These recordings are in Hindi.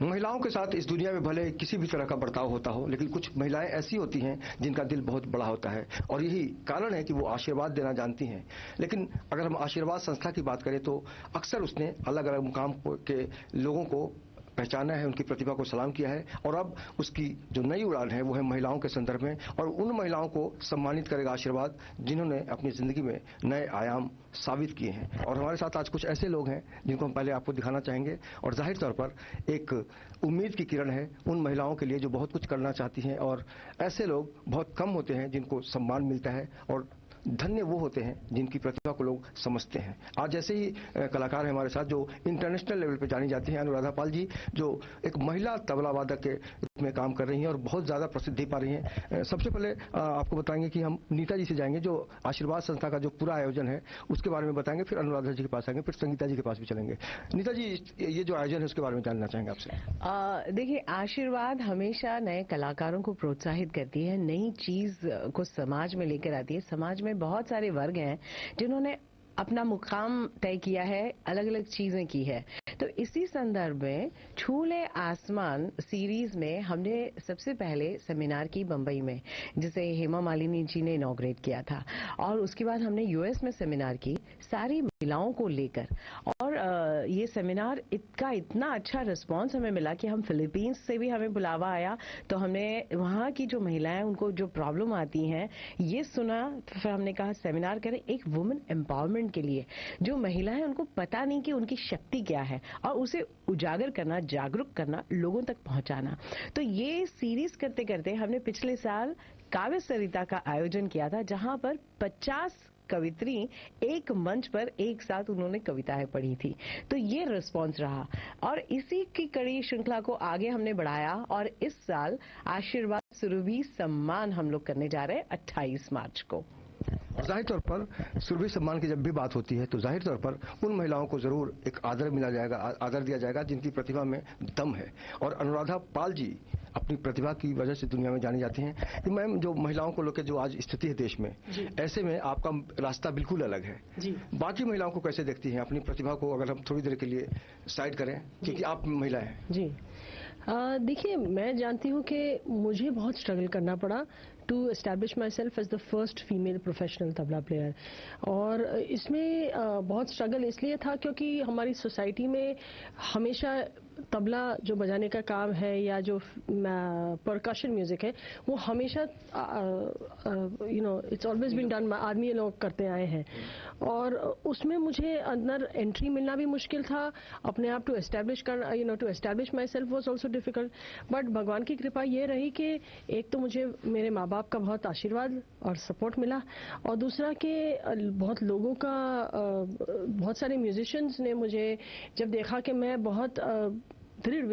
महिलाओं के साथ इस दुनिया में भले किसी भी तरह का बर्ताव होता हो, लेकिन कुछ महिलाएं ऐसी होती हैं जिनका दिल बहुत बड़ा होता है और यही कारण है कि वो आशीर्वाद देना जानती हैं। लेकिन अगर हम आशीर्वाद संस्था की बात करें तो अक्सर उसने अलग अलग मुकाम के लोगों को पहचाना है, उनकी प्रतिभा को सलाम किया है और अब उसकी जो नई उड़ान है वो है महिलाओं के संदर्भ में और उन महिलाओं को सम्मानित करेगा आशीर्वाद जिन्होंने अपनी जिंदगी में नए आयाम साबित किए हैं। और हमारे साथ आज कुछ ऐसे लोग हैं जिनको हम पहले आपको दिखाना चाहेंगे और जाहिर तौर पर एक उम्मीद की किरण है उन महिलाओं के लिए जो बहुत कुछ करना चाहती हैं और ऐसे लोग बहुत कम होते हैं जिनको सम्मान मिलता है और धन्य वो होते हैं जिनकी प्रतिभा को लोग समझते हैं। आज ऐसे ही कलाकार हैं हमारे साथ जो इंटरनेशनल लेवल पे जानी जाती हैं, अनुराधा पाल जी, जो एक महिला तबला वादक के रूप में काम कर रही हैं और बहुत ज्यादा प्रसिद्धि पा रही हैं। सबसे पहले आपको बताएंगे कि हम नीता जी से जाएंगे जो आशीर्वाद संस्था का जो पूरा आयोजन है उसके बारे में बताएंगे, फिर अनुराधा जी के पास आएंगे, फिर संगीता जी के पास भी चलेंगे। नीता जी, ये जो आयोजन है उसके बारे में जानना चाहेंगे आपसे। देखिए, आशीर्वाद हमेशा नए कलाकारों को प्रोत्साहित करती है, नई चीज को समाज में लेकर आती है। समाज में बहुत सारे वर्ग हैं जिन्होंने अपना मुकाम तय किया है, अलग अलग चीजें की है। तो इसी संदर्भ में छूले आसमान सीरीज में हमने सबसे पहले सेमिनार की बंबई में, जिसे हेमा मालिनी जी ने इनॉग्रेट किया था, और उसके बाद हमने यूएस में सेमिनार की सारी महिलाओं को लेकर। और ये सेमिनार का इतना अच्छा रिस्पांस हमें मिला कि हम फिलीपींस से भी हमें बुलावा आया, तो हमने वहाँ की जो महिलाएं उनको जो प्रॉब्लम आती हैं ये सुना। फिर हमने कहा सेमिनार करें एक वुमेन एम्पावरमेंट के लिए। जो महिलाएं उनको पता नहीं कि उनकी शक्ति क्या है और उसे उजागर करना, जागरूक करना, लोगों तक पहुंचाना। तो ये सीरीज करते करते हमने पिछले साल काव्य सरिता का आयोजन किया था, जहां पर 50 कवित्री एक मंच पर एक साथ उन्होंने कविताएं पढ़ी थी। तो ये रिस्पांस रहा और इसी की कड़ी श्रृंखला को आगे हमने बढ़ाया और इस साल आशीर्वाद सुरभि सम्मान हम लोग करने जा रहे हैं 28 मार्च को। और जाहिर तौर पर सुरभि सम्मान की जब भी बात होती है तो जाहिर तौर पर उन महिलाओं को जरूर एक आदर मिला जाएगा, आदर दिया जाएगा जिनकी प्रतिभा में दम है। और अनुराधा पाल जी अपनी प्रतिभा की वजह से दुनिया में जानी जाती हैं। कि मैम, जो महिलाओं को लेकर जो आज स्थिति है देश में, ऐसे में आपका रास्ता बिल्कुल अलग है जी। बाकी महिलाओं को कैसे देखती हैं अपनी प्रतिभा को, अगर हम थोड़ी देर के लिए साइड करें, क्योंकि आप महिला हैं जी। देखिए, मैं जानती हूँ कि मुझे बहुत स्ट्रगल करना पड़ा to establish myself as the first female professional tabla player. और इसमें बहुत स्ट्रगल इसलिए था क्योंकि हमारी सोसाइटी में हमेशा तबला जो बजाने का काम है या जो परकशन म्यूजिक है वो हमेशा इट्स ऑलवेज बीन डन, आदमी लोग करते आए हैं। और उसमें मुझे अंदर एंट्री मिलना भी मुश्किल था, अपने आप टू एस्टैब्लिश करना, to establish myself was also difficult. But भगवान की कृपा ये रही कि एक तो मुझे मेरे माँ बाप का बहुत आशीर्वाद और सपोर्ट मिला, और दूसरा कि बहुत लोगों का, बहुत सारे म्यूजिशियंस ने मुझे जब देखा कि मैं बहुत दृढ़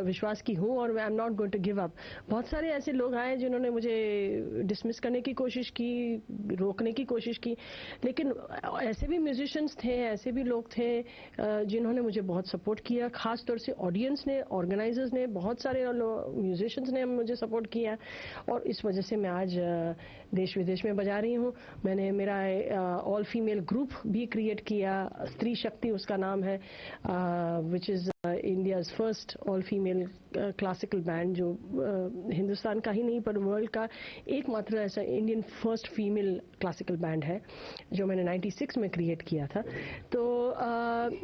विश्वास की हूँ और I am not going to give up. बहुत सारे ऐसे लोग आए जिन्होंने मुझे डिसमिस करने की कोशिश की, रोकने की कोशिश की, लेकिन ऐसे भी म्यूजिशियंस थे, ऐसे भी लोग थे जिन्होंने मुझे बहुत सपोर्ट किया। खास तौर से ऑडियंस ने, ऑर्गेनाइजर्स ने, बहुत सारे म्यूजिशियंस ने मुझे सपोर्ट किया और इस वजह से मैं आज देश विदेश में बजा रही हूँ। मैंने मेरा ऑल फीमेल ग्रुप भी क्रिएट किया, स्त्री शक्ति उसका नाम है, which is India's first all female classical band, जो हिंदुस्तान का ही नहीं पर वर्ल्ड का एकमात्र ऐसा Indian first female classical band है, जो मैंने 96 में क्रिएट किया था। तो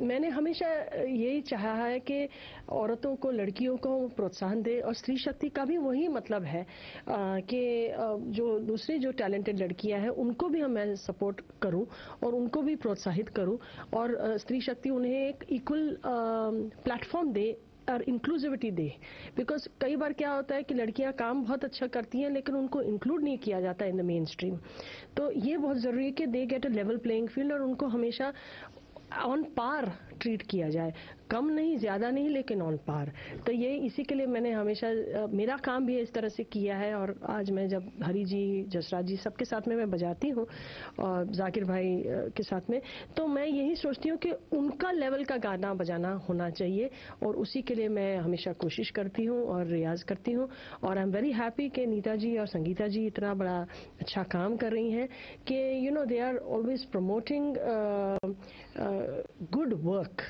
मैंने हमेशा यही चाहा है कि औरतों को, लड़कियों को प्रोत्साहन दे, और स्त्री शक्ति का भी वही मतलब है कि जो दूसरी जो टैलेंटेड लड़कियां हैं उनको भी मैं सपोर्ट करूं और उनको भी प्रोत्साहित करूं, और स्त्री शक्ति उन्हें एक इक्वल प्लेटफॉर्म दे और इंक्लूसिविटी दे। बिकॉज कई बार क्या होता है कि लड़कियां काम बहुत अच्छा करती हैं लेकिन उनको इंक्लूड नहीं किया जाता इन द मेन स्ट्रीम। तो ये बहुत जरूरी है कि they get a level playing field और उनको हमेशा ऑन पार ट्रीट किया जाए, कम नहीं, ज्यादा नहीं, लेकिन ऑन पार। तो ये इसी के लिए मैंने हमेशा मेरा काम भी इस तरह से किया है। और आज मैं जब हरी जी, जसराज जी सबके साथ में मैं बजाती हूँ और जाकिर भाई के साथ में, तो मैं यही सोचती हूँ कि उनका लेवल का गाना बजाना होना चाहिए, और उसी के लिए मैं हमेशा कोशिश करती हूँ और रियाज करती हूँ। और आई एम वेरी हैप्पी कि नीता जी और संगीता जी इतना बड़ा अच्छा काम कर रही हैं कि they are always promoting good work work.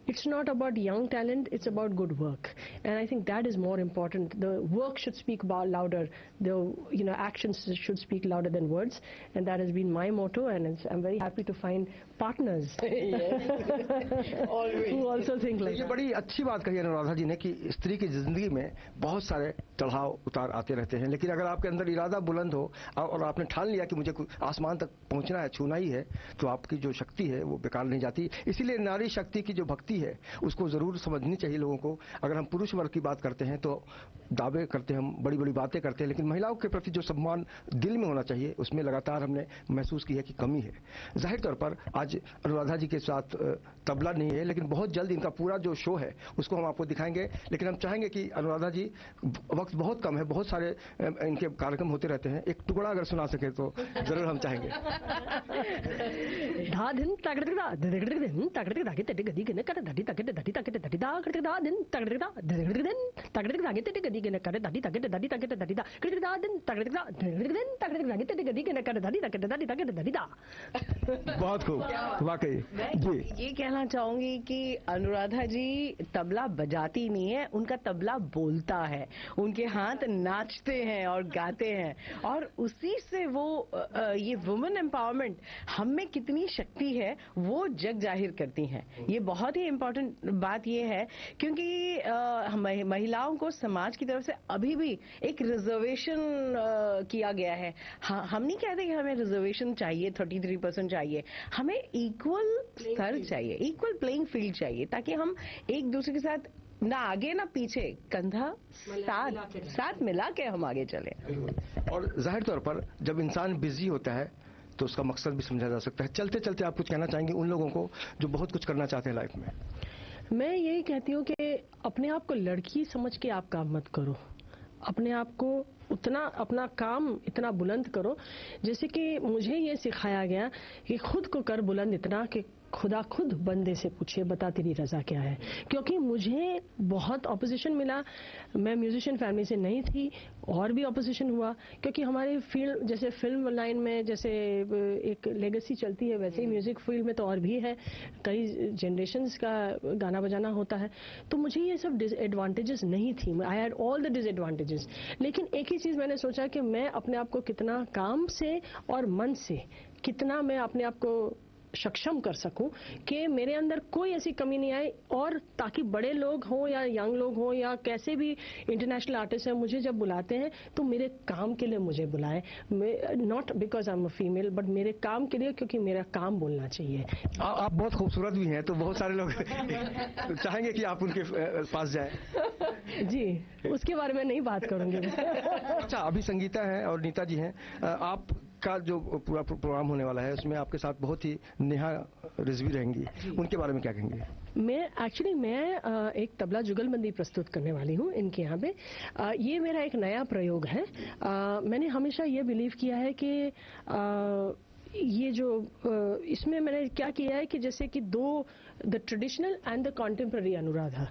It's not about young talent, it's about good work. And I think that is more important. The work should speak louder. The actions should speak louder than words. And that has been my motto, and I'm very happy to find partners who also think like ये that. बड़ी अच्छी बात कही अनुराधा जी ने कि स्त्री की जिंदगी में बहुत सारे चढ़ाव उतार आते रहते हैं, लेकिन अगर आपके अंदर इरादा बुलंद हो और आपने ठान लिया कि मुझे आसमान तक पहुंचना है, छूना ही है, तो आपकी जो शक्ति है वो बेकार नहीं जाती। इसीलिए नारी शक्ति की जो भक्ति है उसको जरूर समझनी चाहिए लोगों को। अगर हम पुरुष वर्ग की बात करते हैं तो दावे करते हैं, हम बड़ी बड़ी बातें करते हैं, लेकिन महिलाओं के प्रति जो सम्मान दिल में होना चाहिए उसमें लगातार हमने महसूस की है कि कमी है। जाहिर तौर पर आज अनुराधा जी के साथ तबला नहीं है, लेकिन बहुत जल्द इनका पूरा जो शो है उसको हम आपको दिखाएंगे। लेकिन हम चाहेंगे कि अनुराधा जी, वक्त बहुत कम है, बहुत सारे इनके कार्यक्रम होते रहते हैं, एक टुकड़ा अगर सुना सके तो जरूर हम चाहेंगे। बहुत खूब, वाकई जी। ये कहना चाहूंगी कि अनुराधा जी तबला बजाती नहीं है, उनका तबला बोलता है, उनके हाथ नाचते हैं और गाते हैं, और उसी से वो ये वुमेन एम्पावरमेंट हम में कितनी शक्ति है वो जग जाहिर करती हैं। ये बहुत ही इम्पोर्टेंट बात ये है, क्योंकि महिलाओं को समाज की तरफ से अभी भी एक रिजर्वेशन किया गया है। हम नहीं कहते कि हमें रिजर्वेशन चाहिए, 33% चाहिए, हमें इक्वल स्तर चाहिए, इक्वल प्लेइंग फील्ड चाहिए, ताकि हम एक दूसरे के साथ ना आगे ना पीछे, कंधा साथ मिला के हम आगे चले। और जाहिर तौर पर जब इंसान बिजी होता है तो उसका मकसद भी समझा जा सकता है। चलते चलते आप कुछ कहना चाहेंगे उन लोगों को जो बहुत कुछ करना चाहते हैं लाइफ में? मैं यही कहती हूँ कि अपने आप को लड़की समझ के आप काम मत करो। अपने आप को उतना, अपना काम इतना बुलंद करो जैसे कि मुझे ये सिखाया गया कि खुद को कर बुलंद इतना कि खुदा खुद बंदे से पूछे बता तेरी रजा क्या है। क्योंकि मुझे बहुत ऑपोजिशन मिला, मैं म्यूजिशियन फैमिली से नहीं थी और भी ऑपोजिशन हुआ, क्योंकि हमारे फील्ड जैसे फिल्म लाइन में जैसे एक लेगेसी चलती है, वैसे ही म्यूजिक फील्ड में तो और भी है, कई जनरेशन्स का गाना बजाना होता है, तो मुझे ये सब डिसएडवांटेजेस नहीं थी। I had all the disadvantages, लेकिन एक ही चीज मैंने सोचा कि मैं अपने आप को कितना काम से और मन से कितना मैं अपने आप को सक्षम कर सकूं कि मेरे अंदर कोई ऐसी कमी नहीं आए, और ताकि बड़े लोग हों या यंग लोग हों या कैसे भी इंटरनेशनल आर्टिस्ट हैं, मुझे जब बुलाते हैं तो मेरे काम के लिए मुझे बुलाएं, not because I am a female, but मेरे काम के लिए, क्योंकि मेरा काम बोलना चाहिए। आप बहुत खूबसूरत भी हैं, तो बहुत सारे लोग चाहेंगे कि आप उनके पास जाएं। जी, उसके बारे में नहीं बात करूंगी। अच्छा, अभी संगीता है और नीता जी हैं, आप का जो पूरा प्रोग्राम होने वाला है उसमें आपके साथ बहुत ही नेहा रिजवी रहेंगी, उनके बारे में क्या कहेंगे? मैं एक तबला जुगलबंदी प्रस्तुत करने वाली हूँ इनके यहाँ पे। ये मेरा एक नया प्रयोग है। मैंने हमेशा ये बिलीव किया है कि ये जो इसमें मैंने क्या किया है कि जैसे कि the traditional and the contemporary Anuradha,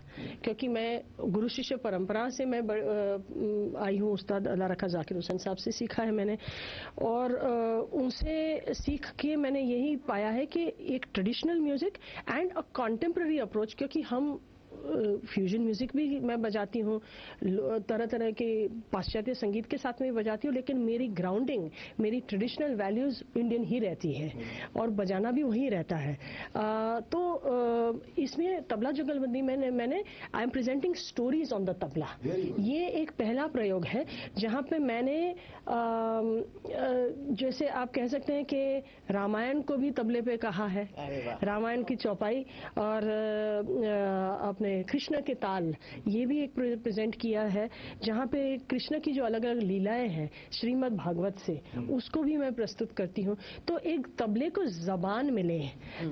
क्योंकि मैं गुरु शिष्य परंपरा से मैं आई हूँ, उस्ताद अल्लाह रखा जाकिर हुसैन साहब से सीखा है मैंने, और उनसे सीख के मैंने यही पाया है कि एक traditional music and a contemporary approach, क्योंकि हम फ्यूजन म्यूजिक भी मैं बजाती हूँ, तरह तरह के पाश्चात्य संगीत के साथ में बजाती हूँ, लेकिन मेरी ग्राउंडिंग, मेरी ट्रेडिशनल वैल्यूज इंडियन ही रहती है और बजाना भी वही रहता है। तो इसमें तबला जुगलबंदी मैंने I am presenting stories on the tabla. ये एक पहला प्रयोग है जहाँ पे मैंने जैसे आप कह सकते हैं कि रामायण को भी तबले पे कहा है, रामायण की चौपाई, और अपने कृष्ण के ताल, ये भी एक प्रेजेंट किया है जहाँ पे कृष्ण की जो अलग अलग लीलाएं हैं श्रीमद् भागवत से, उसको भी मैं प्रस्तुत करती हूँ। तो एक तबले को जबान मिले,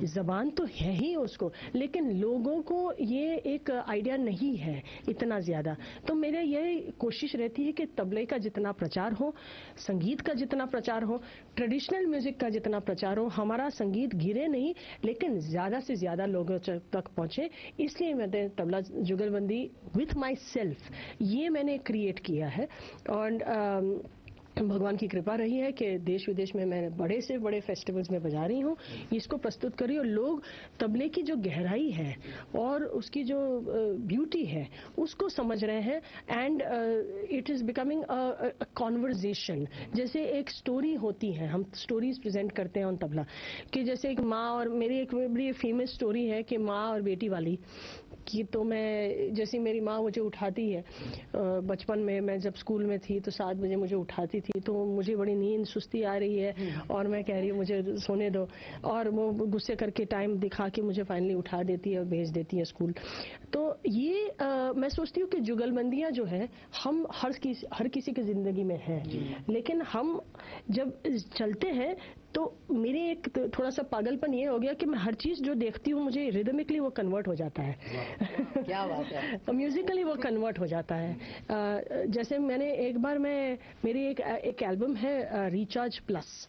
जबान तो है ही उसको, लेकिन लोगों को ये एक आइडिया नहीं है इतना ज्यादा। तो मेरे ये कोशिश रहती है कि तबले का जितना प्रचार हो, संगीत का जितना प्रचार हो, ट्रेडिशनल म्यूजिक का जितना प्रचार हो, हमारा संगीत गिरे नहीं लेकिन ज्यादा से ज्यादा लोगों तक पहुंचे। इसलिए मैंने तबला जुगलबंदी विथ माई सेल्फ ये मैंने क्रिएट किया है। और भगवान की कृपा रही है कि देश विदेश में मैं बड़े से बड़े फेस्टिवल्स में बजा रही हूँ, इसको प्रस्तुत कर रही हूँ। लोग तबले की जो गहराई है और उसकी जो ब्यूटी है उसको समझ रहे हैं, and it is becoming a conversation. जैसे एक स्टोरी होती है, हम स्टोरीज प्रेजेंट करते हैं ऑन तबला, कि जैसे एक माँ और मेरी एक बड़ी फेमस स्टोरी है कि माँ और बेटी वाली कि तो मैं, जैसे मेरी माँ मुझे उठाती है बचपन में, मैं जब स्कूल में थी तो 7 बजे मुझे उठाती थी, तो मुझे बड़ी नींद सुस्ती आ रही है और मैं कह रही हूँ मुझे सोने दो, और वो गुस्से करके टाइम दिखा के मुझे फाइनली उठा देती है और भेज देती है स्कूल। तो ये मैं सोचती हूँ कि जुगलबंदियाँ जो है हम हर किसी की जिंदगी में है, लेकिन हम जब चलते हैं तो मेरे एक थोड़ा सा पागलपन ये हो गया कि मैं हर चीज जो देखती हूँ मुझे रिदमिकली वो कन्वर्ट हो जाता है। क्या बात है। म्यूजिकली वो कन्वर्ट हो जाता है। जैसे मैंने एक बार मेरी एक एल्बम है रिचार्ज प्लस,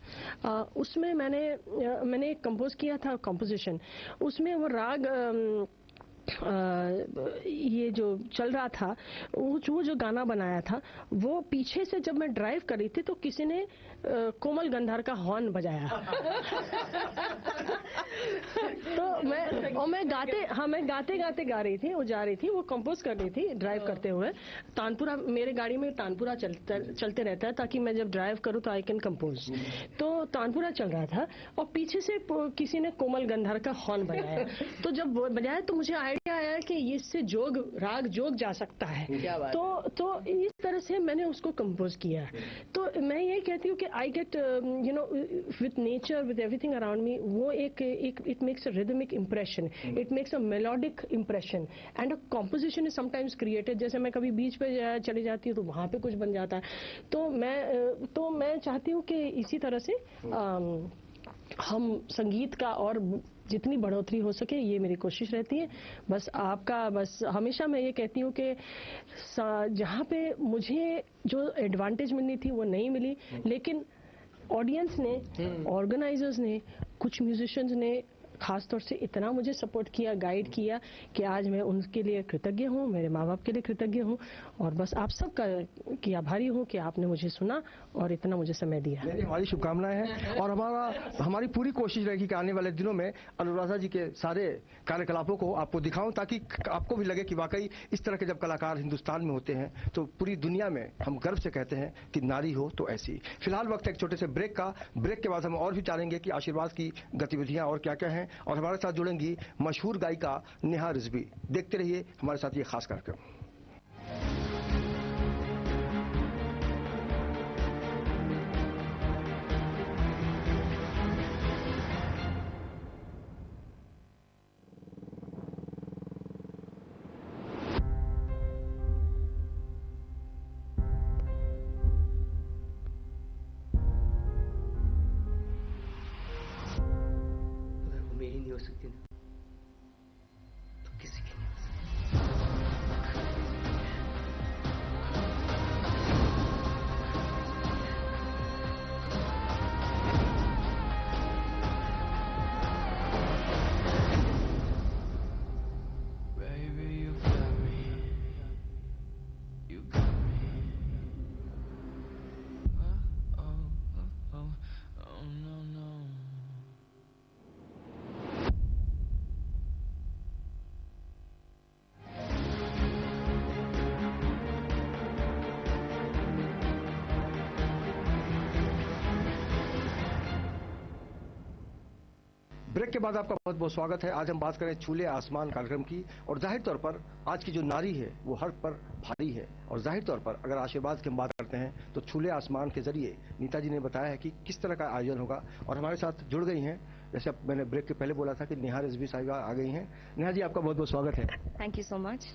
उसमें मैंने कंपोज किया था कंपोजिशन, उसमें वो राग ये जो चल रहा था, वो जो गाना बनाया था, वो पीछे से जब मैं ड्राइव कर रही थी तो किसी ने कोमल गंधार का हॉर्न बजाया। तो मैं गाते गाते गा रही थी, वो जा रही थी, वो कंपोज कर रही थी ड्राइव करते हुए। तानपुरा, मेरे गाड़ी में तानपुरा चलते रहता है ताकि मैं जब ड्राइव करूँ तो आई कैन कंपोज। तो तानपुरा चल रहा था और पीछे से किसी ने कोमल गंधार का हॉर्न बजाया। तो जब बजाया तो मुझे आइडिया आया कि इससे राग जोग जा सकता है। तो इस तरह से मैंने उसको कंपोज किया। तो मैं ये कहती हूँ कि I get with nature, with everything around me, वो एक it makes a rhythmic impression, it makes a melodic impression, and a composition is sometimes created. जैसे मैं कभी बीच पे चली जाती हूँ तो वहां पे कुछ बन जाता है। तो मैं चाहती हूँ कि इसी तरह से हम संगीत का और जितनी बढ़ोतरी हो सके, ये मेरी कोशिश रहती है। बस हमेशा मैं ये कहती हूँ कि जहाँ पे मुझे जो एडवांटेज मिलनी थी वो नहीं मिली, लेकिन ऑडियंस ने, ऑर्गेनाइजर्स ने, कुछ म्यूजिशियंस ने खास तौर से इतना मुझे सपोर्ट किया, गाइड किया कि आज मैं उनके लिए कृतज्ञ हूँ, मेरे माँ बाप के लिए कृतज्ञ हूँ, और बस आप सबका की आभारी हूँ कि आपने मुझे सुना और इतना मुझे समय दिया। हमारी शुभकामनाएं हैं और हमारी पूरी कोशिश रहेगी कि आने वाले दिनों में अनुराधा जी के सारे कार्यकलापों को आपको दिखाऊं, ताकि आपको भी लगे कि वाकई इस तरह के जब कलाकार हिंदुस्तान में होते हैं तो पूरी दुनिया में हम गर्व से कहते हैं कि नारी हो तो ऐसी। फिलहाल वक्त एक छोटे से ब्रेक का। ब्रेक के बाद हम और भी जानेंगे कि आशीर्वाद की गतिविधियां और क्या क्या हैं, और हमारे साथ जुड़ेंगी मशहूर गायिका नेहा रिजवी। देखते रहिए हमारे साथ ये खास कार्यक्रम। मेरी नहीं हो सकती ना, तो किसी की नहीं हो सकती। Baby, you got me. You got me. Oh, oh, oh, oh, oh, no, no. Break के बाद आपका बहुत बहुत स्वागत है। आज हम बात करें छूले आसमान कार्यक्रम की, और जाहिर तौर पर आज की जो नारी है वो हर पर भारी है, और जाहिर तौर पर अगर आशीर्वाद की हम बात करते हैं तो छूले आसमान के जरिए नीता जी ने बताया है कि किस तरह का आयोजन होगा, और हमारे साथ जुड़ गई हैं, जैसे अब मैंने ब्रेक के पहले बोला था कि नेहा रिजवी साहिबा आ गई हैं। नेहा जी, आपका बहुत बहुत स्वागत है। Thank you so much.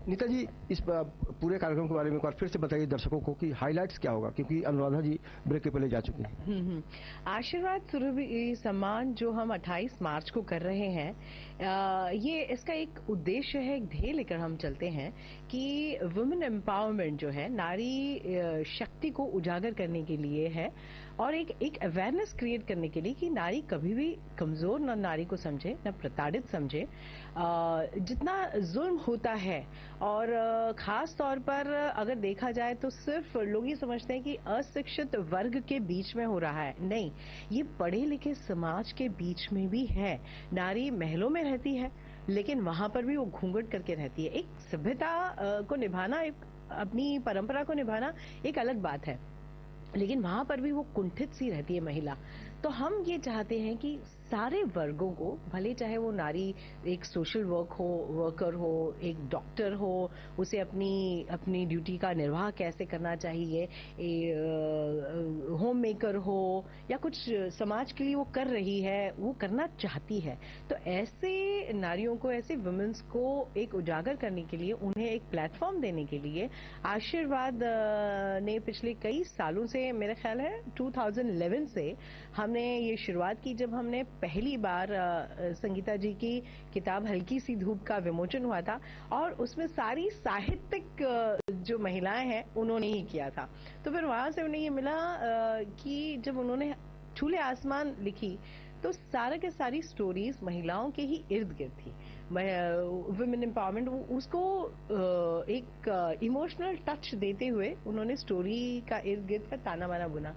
Neeta ji, इस पूरे कार्यक्रम के बारे में एक बार फिर से बताइए दर्शकों को कि हाइलाइट्स क्या होगा, क्योंकि अनुराधा जी ब्रेक के पहले जा चुकी हैं। आशीर्वाद सुरभि सम्मान जो हम 28 मार्च को कर रहे हैं, ये इसका एक उद्देश्य है, एक ध्येय लेकर हम चलते हैं कि वुमेन एम्पावरमेंट जो है, नारी शक्ति को उजागर करने के लिए है, और एक अवेयरनेस क्रिएट करने के लिए कि नारी कभी भी कमजोर न नारी को समझे, न प्रताड़ित समझे। जितना जुल्म होता है और खास तौर पर अगर देखा जाए तो सिर्फ लोग ये समझते हैं कि अशिक्षित वर्ग के बीच में हो रहा है। नहीं, ये पढ़े लिखे समाज के बीच में भी है। नारी महलों में रहती है लेकिन वहां पर भी वो घूंघट करके रहती है। एक सभ्यता को निभाना, एक अपनी परंपरा को निभाना एक अलग बात है, लेकिन वहां पर भी वो कुंठित सी रहती है महिला। तो हम ये चाहते हैं कि सारे वर्गों को, भले चाहे वो नारी एक सोशल वर्कर हो, एक डॉक्टर हो, उसे अपनी ड्यूटी का निर्वाह कैसे करना चाहिए, होम मेकर हो या कुछ समाज के लिए वो कर रही है, वो करना चाहती है, तो ऐसे नारियों को, ऐसे वुमेन्स को एक उजागर करने के लिए, उन्हें एक प्लेटफॉर्म देने के लिए आशीर्वाद ने पिछले कई सालों से, मेरा ख्याल है 2011 से हमने ये शुरुआत की, जब हमने पहली बार संगीता जी की किताब हल्की सी धूप का विमोचन हुआ था और उसमें सारी साहित्यिक जो महिलाएं हैं उन्होंने ही किया था। तो फिर वहां से उन्हें ये मिला कि जब उन्होंने छूले आसमान लिखी तो सारा के सारी स्टोरीज महिलाओं के ही इर्द गिर्द थी। वुमेन एम्पावरमेंट, उसको एक इमोशनल टच देते हुए उन्होंने स्टोरी का इर्द गिर्द का ताना बाना बुना।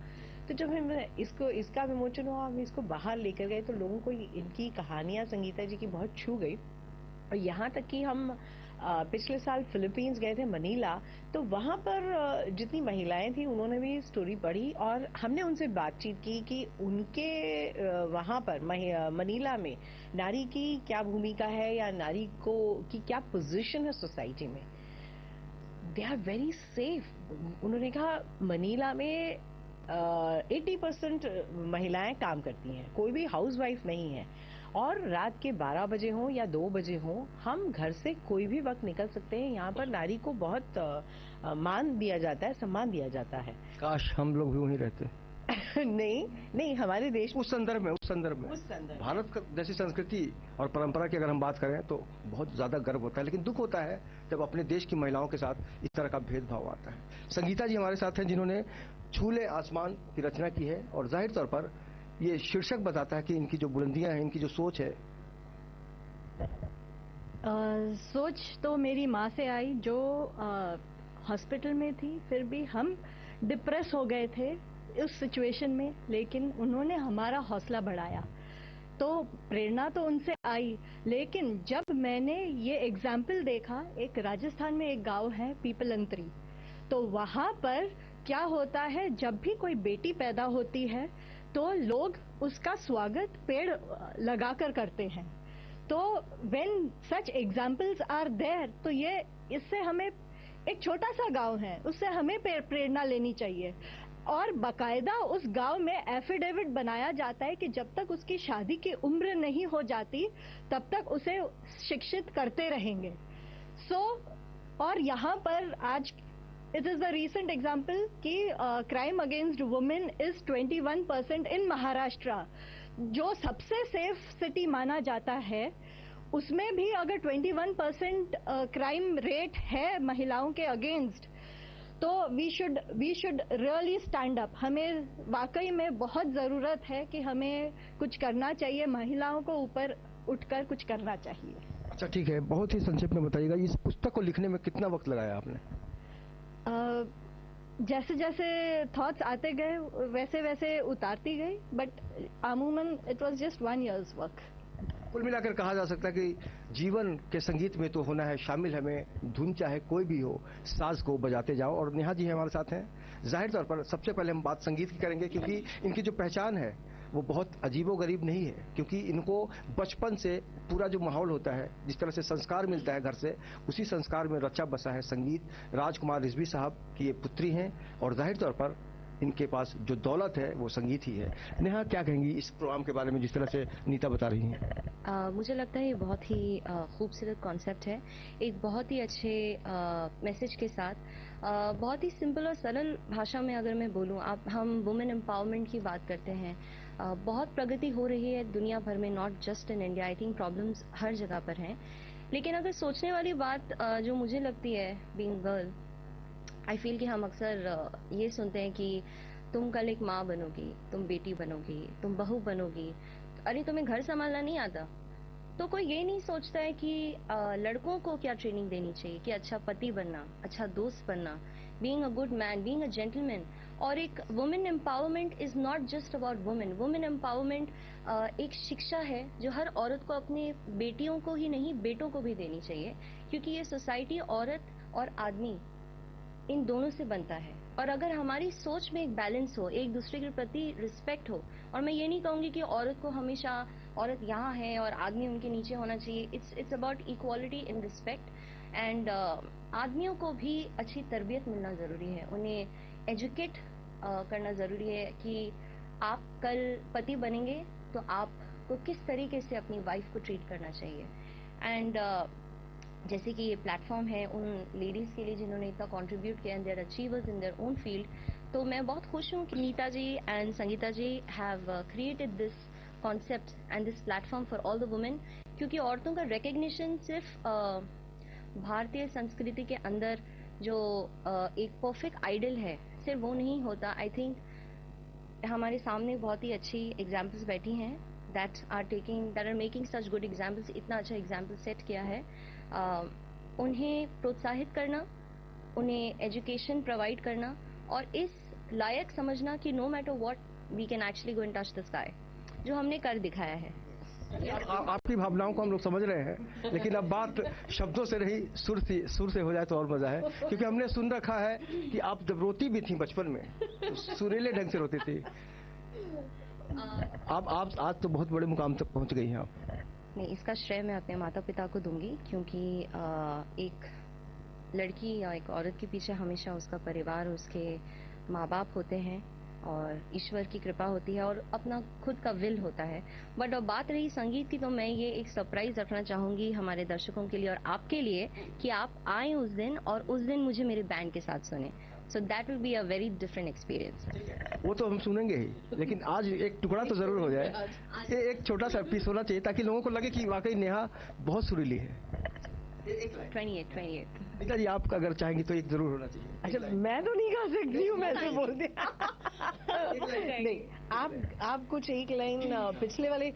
तो जब हम इसका विमोचन हुआ, हम इसको बाहर लेकर गए तो लोगों को इनकी कहानियां संगीता जी की बहुत छू गई। और यहाँ तक कि हम पिछले साल फिलीपींस गए थे, मनीला, तो वहां पर जितनी महिलाएं थी उन्होंने भी स्टोरी पढ़ी और हमने उनसे बातचीत की कि उनके वहां पर मनीला में नारी की क्या भूमिका है या नारी को की क्या पोजीशन है सोसाइटी में। They are very safe. उन्होंने कहा मनीला में 80% महिलाएं काम करती हैं, कोई भी हाउसवाइफ नहीं है, और रात के 12 बजे हो या 2 बजे हो, हम घर से कोई भी वक्त निकल सकते हैं। यहाँ पर नारी को बहुत मान दिया जाता है, सम्मान दिया जाता है। काश हम लोग भी वहीं रहते। नहीं, हमारे देश उस संदर्भ में भारत का जैसी संस्कृति और परंपरा की अगर हम बात करें तो बहुत ज्यादा गर्व होता है, लेकिन दुख होता है जब अपने देश की महिलाओं के साथ इस तरह का भेदभाव आता है। संगीता जी हमारे साथ हैं जिन्होंने छूले आसमान की रचना की है और जाहिर तौर पर ये शीर्षक बताता है कि इनकी जो बुलंदियां हैं, इनकी जो सोच है। सोच तो मेरी माँ से आई जो हॉस्पिटल में थी, फिर भी हम डिप्रेस हो गए थे उस सिचुएशन में, लेकिन उन्होंने हमारा हौसला बढ़ाया। तो प्रेरणा तो उनसे आई, लेकिन जब मैंने ये एग्जाम्पल देखा, एक राजस्थान में एक गांव है पीपलंतरी, तो वहां पर क्या होता है, जब भी कोई बेटी पैदा होती है तो लोग उसका स्वागत पेड़ लगाकर करते हैं। तो when such examples are there, तो ये इससे हमें, एक छोटा सा गांव है, उससे हमें प्रेरणा लेनी चाहिए। और बाकायदा उस गांव में एफिडेविट बनाया जाता है कि जब तक उसकी शादी की उम्र नहीं हो जाती तब तक उसे शिक्षित करते रहेंगे। और यहाँ पर आज it is the recent example कि क्राइम अगेंस्ट वुमेन इज 21% इन महाराष्ट्र, जो सबसे सेफ सिटी माना जाता है, उसमें भी अगर 21% क्राइम रेट है महिलाओं के अगेंस्ट, तो we should really stand up. हमें वाकई में बहुत जरूरत है कि हमें कुछ करना चाहिए, महिलाओं को ऊपर उठकर कुछ करना चाहिए। अच्छा, ठीक है, बहुत ही संक्षेप में बताइएगा, इस पुस्तक को लिखने में कितना वक्त लगाया आपने? जैसे जैसे थॉट्स आते गए वैसे वैसे उतारती गई, बट अमूमन it was just 1 year's work. कुल मिलाकर कहा जा सकता है कि जीवन के संगीत में तो होना है शामिल, हमें धुन चाहे कोई भी हो, साज को बजाते जाओ। और नेहा जी हमारे साथ हैं। जाहिर तौर पर सबसे पहले हम बात संगीत की करेंगे, क्योंकि इनकी जो पहचान है वो बहुत अजीबोगरीब नहीं है, क्योंकि इनको बचपन से पूरा जो माहौल होता है, जिस तरह से संस्कार मिलता है घर से, उसी संस्कार में रचा बसा है संगीत। राजकुमार रिजवी साहब की ये पुत्री हैं और जाहिर तौर पर इनके पास जो दौलत है वो संगीत ही है। नेहा, क्या कहेंगी इस प्रोग्राम के बारे में जिस तरह से नीता बता रही हैं? मुझे लगता है ये बहुत ही खूबसूरत कॉन्सेप्ट है, एक बहुत ही अच्छे मैसेज के साथ, बहुत ही सिंपल और सरल भाषा में अगर मैं बोलूँ, हम वुमेन एम्पावरमेंट की बात करते हैं, बहुत प्रगति हो रही है दुनिया भर में, not just in India. I think problems हर जगह पर हैं, लेकिन अगर सोचने वाली बात जो मुझे लगती है, बीइंग गर्ल, आई फील कि हम अक्सर ये सुनते हैं कि तुम कल एक माँ बनोगी, तुम बेटी बनोगी, तुम बहू बनोगी, अरे तुम्हें घर संभालना नहीं आता, तो कोई ये नहीं सोचता है कि लड़कों को क्या ट्रेनिंग देनी चाहिए कि अच्छा पति बनना, अच्छा दोस्त बनना, being a good man, being a gentleman. और एक women empowerment is not just about women. Women empowerment एक शिक्षा है जो हर औरत को अपने बेटियों को ही नहीं बेटों को भी देनी चाहिए, क्योंकि ये सोसाइटी औरत और आदमी इन दोनों से बनता है। और अगर हमारी सोच में एक बैलेंस हो, एक दूसरे के प्रति रिस्पेक्ट हो, और मैं ये नहीं कहूंगी कि औरत को हमेशा औरत यहाँ है और आदमी उनके नीचे होना चाहिए। It's about equality in respect. And आदमियों को भी अच्छी तरबियत मिलना जरूरी है, उन्हें एजुकेट करना जरूरी है कि आप कल पति बनेंगे तो आपको किस तरीके से अपनी वाइफ को ट्रीट करना चाहिए। एंड जैसे कि ये प्लेटफॉर्म है उन लेडीज के लिए जिन्होंने इतना कंट्रीब्यूट किया, and their achievers in their own field. तो मैं बहुत खुश हूँ कि Neeta ji and Sangeeta ji have created this concept and this platform for all the women, क्योंकि औरतों का रिकग्निशन सिर्फ भारतीय संस्कृति के अंदर जो एक परफेक्ट आइडल है सिर्फ वो नहीं होता। आई थिंक हमारे सामने बहुत ही अच्छी एग्जाम्पल्स बैठी हैं that are making such good examples. इतना अच्छा एग्जाम्पल सेट किया है। उन्हें प्रोत्साहित करना, उन्हें एजुकेशन प्रोवाइड करना और इस लायक समझना कि no matter what we can actually go and touch the sky, जो हमने कर दिखाया है। आपकी भावनाओं को हम लोग समझ रहे हैं, लेकिन अब बात शब्दों से रही, सुर से हो जाए तो और मजा है, क्योंकि हमने सुन रखा है कि आप जब रोती भी थी बचपन में तो सुरीले ढंग से रोती थी। आप आज तो बहुत बड़े मुकाम तक पहुंच गई हैं आप। नहीं, इसका श्रेय मैं अपने माता पिता को दूंगी, क्योंकि एक लड़की या एक औरत के पीछे हमेशा उसका परिवार, उसके माँ बाप होते हैं और ईश्वर की कृपा होती है और अपना खुद का विल होता है। बट अब बात रही संगीत की, तो मैं ये एक सरप्राइज रखना चाहूंगी हमारे दर्शकों के लिए और आपके लिए कि आप आए उस दिन और उस दिन मुझे मेरे बैंड के साथ सुने। So that will be a very different experience. वो तो हम सुनेंगे ही, लेकिन आज एक टुकड़ा तो जरूर हो जाए। ये एक छोटा सा पीस होना चाहिए ताकि लोगों को लगे कि वाकई नेहा बहुत सुरीली है। 28 नीता जी, आप अगर चाहेंगी तो एक जरूर होना चाहिए। अच्छा, मैं तो नहीं गा सकती हूँ, मैं तो बोल दिया। नहीं, आप कुछ एक लाइन पिछले वाले,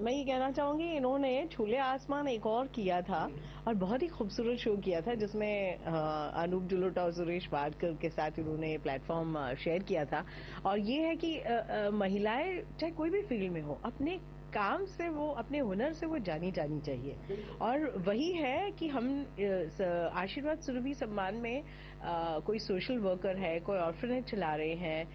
मैं ये कहना चाहूंगी, इन्होंने छूले आसमान एक और किया था और बहुत ही खूबसूरत शो किया था, जिसमें अनूप जलोटा और सुरेश वाडकर के साथ इन्होंने प्लेटफॉर्म शेयर किया था। और ये है कि महिलाएं चाहे कोई भी फील्ड में हो, अपने काम से वो, अपने हुनर से वो जानी चाहिए। और वही है कि हम आशीर्वाद सुरभि सम्मान में कोई सोशल वर्कर है, कोई ऑर्फनेज चला रहे हैं,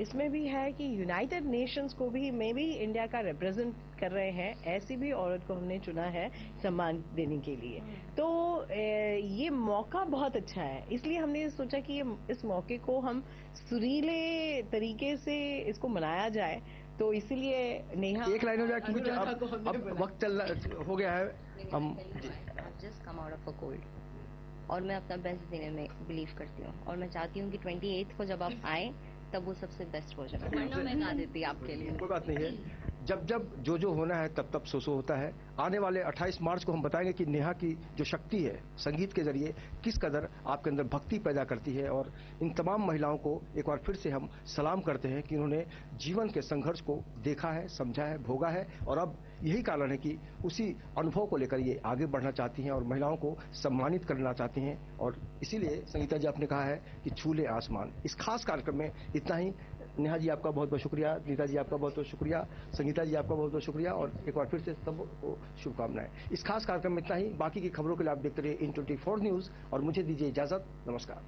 इसमें भी है कि यूनाइटेड नेशंस को भी में भी इंडिया का रिप्रेजेंट कर रहे हैं, ऐसी भी औरत को हमने चुना है सम्मान देने के लिए। तो ये मौका बहुत अच्छा है, इसलिए हमने सोचा कि इस मौके को हम सुरीले तरीके से इसको मनाया जाए। तो इसीलिए नेहा एक लाइन हो जाए, क्योंकि अब वक्त चल हो गया है। हम just come out of a cold और मैं अपना बेस्ट देने में बिलीव करती हूँ और मैं चाहती हूँ कि 28 को जब आप आए तब वो सबसे बेस्ट हो जाए, वरना मैं गा देती आपके लिए। कोई बात नहीं है, जब जो होना है तब सो होता है। आने वाले 28 मार्च को हम बताएंगे कि नेहा की जो शक्ति है संगीत के जरिए किस कदर आपके अंदर भक्ति पैदा करती है। और इन तमाम महिलाओं को एक बार फिर से हम सलाम करते हैं कि उन्होंने जीवन के संघर्ष को देखा है, समझा है, भोगा है और अब यही कारण है कि उसी अनुभव को लेकर ये आगे बढ़ना चाहती हैं और महिलाओं को सम्मानित करना चाहती हैं। और इसीलिए संगीता जी आपने कहा है कि छूले आसमान। इस खास कार्यक्रम में इतना ही। नेहा जी आपका बहुत बहुत शुक्रिया, नीता जी आपका बहुत बहुत शुक्रिया, संगीता जी आपका बहुत बहुत शुक्रिया और एक बार फिर से सबको शुभकामनाएं। इस खास कार्यक्रम में इतना ही। बाकी की खबरों के लिए आप देखते रहिए इन 24 न्यूज और मुझे दीजिए इजाजत। नमस्कार।